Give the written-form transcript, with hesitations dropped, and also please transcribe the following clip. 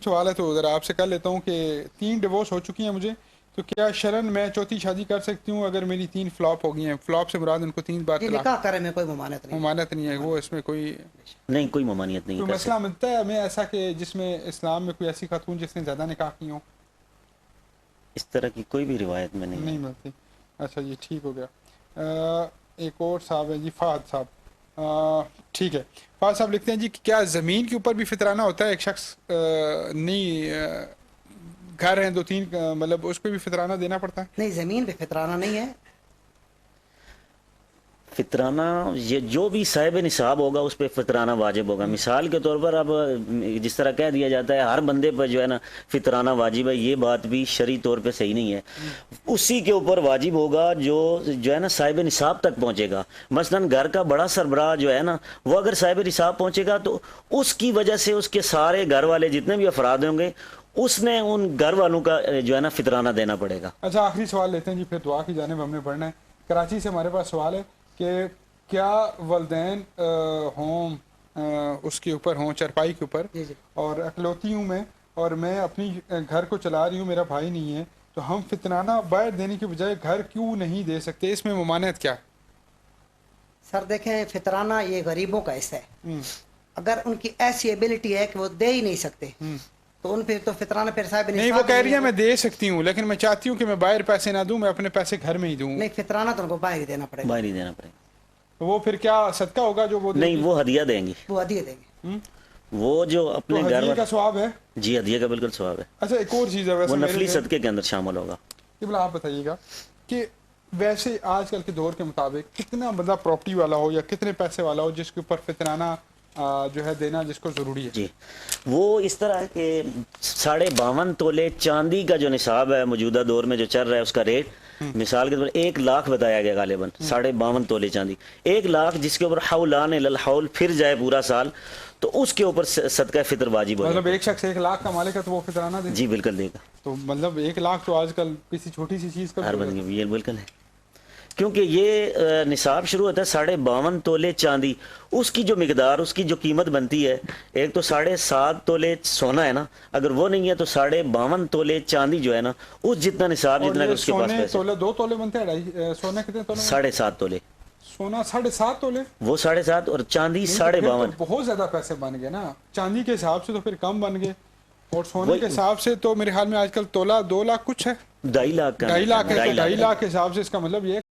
سوال ہے تو ذرا آپ سے کر لیتا ہوں کہ 3 ڈیورس ہو چکی ہیں مجھے، تو کیا شرن میں چوتھی شادی کر سکتی ہوں اگر میری 3 فلاپ ہو گئی ہیں؟ فلاپ سے مراد ان کو 3 بار جی طلاق؟ نکاح کرنے میں کوئی ممانعت نہیں، ممانعت نہیں ہے، وہ اس میں کوئی نہیں، کوئی ممانعت نہیں کوئی کر مسئلہ سکتے. ملتا ہے ہمیں ایسا کہ جس میں اسلام میں کوئی ایسی خاتون جس نے زیادہ نکاح کی ہوں؟ اس طرح کی کوئی بھی روایت میں نہیں نہیں ہے. ملتی. اچھا جی ٹھیک ہو گیا. ایک اور صاحب ہے جی، فہد صاحب. ٹھیک ہے، فہد صاحب لکھتے ہیں جی کیا زمین کے اوپر بھی فطرانہ ہوتا ہے؟ ایک شخص نہیں گھر ہیں 2-3 مطلب اس پہ بھی فطرانہ دینا پڑتا ہے؟ نہیں زمین پہ فطرانہ نہیں ہے. فطرانہ یہ جو بھی صاحب نصاب ہوگا اس پہ فطرانہ واجب ہوگا. مثال کے طور پر اب جس طرح کہہ دیا جاتا ہے ہر بندے پر جو ہے نا فطرانہ واجب ہے، یہ بات بھی شرعی طور پہ صحیح نہیں ہے. اسی کے اوپر واجب ہوگا جو ہے نا صاحب نصاب تک پہنچے گا. مثلا گھر کا بڑا سربراہ جو ہے نا وہ اگر صاحب نصاب پہنچے گا تو اس کی وجہ سے اس کے سارے گھر والے جتنے بھی افراد ہوں گے اس نے ان گھر والوں کا جو ہے نا فطرانہ دینا پڑے گا. اچھا آخری سوال لیتے ہیں جی، پھر دعا کی جانب ہم نے بڑھنا ہے. کراچی سے ہمارے پاس سوال ہے کہ کیا والدین ہوں اس کے اوپر ہوں چرپائی کے اوپر، جی جی اور اکلوتی ہوں میں، اور میں اپنی گھر کو چلا رہی ہوں، میرا بھائی نہیں ہے، تو ہم فطرانہ باہر دینے کے بجائے گھر کیوں نہیں دے سکتے؟ اس میں ممانعت کیا ہے؟ سر دیکھیں فطرانہ یہ غریبوں کا حصہ ہے. ہوں اگر ان کی ایسی ایبلٹی ہے کہ وہ دے ہی نہیں سکتے تو ان پہ تو فطرانہ پھر صاحب نہیں، وہ کہہ رہی ہے میں دے سکتی ہوں لیکن میں چاہتی ہوں کہ میں باہر پیسے نہ دوں، میں اپنے پیسے گھر میں ہی دوں. نہیں فطرانہ تو ان کو باہر ہی دینا پڑے گا. باہر ہی دینا پڑے گا. وہ پھر کیا صدقہ ہوگا جو وہ دے نہیں، گی؟ وہ ہدیہ دیں گی. وہ ہدیہ دیں گے. وہ جو تو اپنے گھر ہدیے کا ثواب ہے؟ جی ہدیہ کا بالکل ثواب ہے. اچھا ایک اور چیز ہے ویسے وہ میرے نفلی ذہن- صدقے کے اندر شامل ہوگا. آپ بتائیے گا کہ ویسے آج کل کے دور کے مطابق کتنا بندہ پراپرٹی والا ہو یا کتنے پیسے والا ہو جس کے اوپر فطرانہ جو ہے دینا جس کو ضروری ہے؟ جی وہ اس طرح ہے کہ 52.5 تولے چاندی کا جو نصاب ہے موجودہ دور میں جو چل رہا ہے اس کا ریٹ مثال کے طور پر 1 لاکھ بتایا گیا غالباً. 52.5 تولے چاندی 1 لاکھ جس کے اوپر حولان الحول پھر جائے پورا سال تو اس کے اوپر صدقہ فطر واجب ہو مطلب جائے. ایک شخص 1 لاکھ کا مالک ہے تو وہ فطرانہ دے؟ جی بالکل دے گا. تو مطلب 1 لاکھ تو آج کل کسی چھوٹی سی چیز کا ہر بندے یہ بالکل ہے کیونکہ یہ نصاب شروع ہوتا ہے 52.5 تولے چاندی. اس کی جو مقدار اس کی جو قیمت بنتی ہے، ایک تو 7.5 تولے سونا ہے نا، اگر وہ نہیں ہے تو 52.5 تولے چاندی جو ہے نا اس جتنا نصاب جتنا کہ اس کے پاس سونے پیسے. تولے 2 تولے بنتے ہیں، سونے کتنے تولے؟ 7.5 تولے. سونا 7.5 تولے؟ وہ 7.5 اور چاندی 52.5. بہت زیادہ پیسے بن گئے نا. چاندی کے حساب سے تو پھر کم بن گئے، اور سونے کے حساب سے تو میرے خیال میں آج کل تولہ 2 لاکھ کچھ ہے. 2.5 لاکھ کا 2.5 لاکھ ہے. 2.5 لاکھ کے حساب سے اس کا مطلب یہ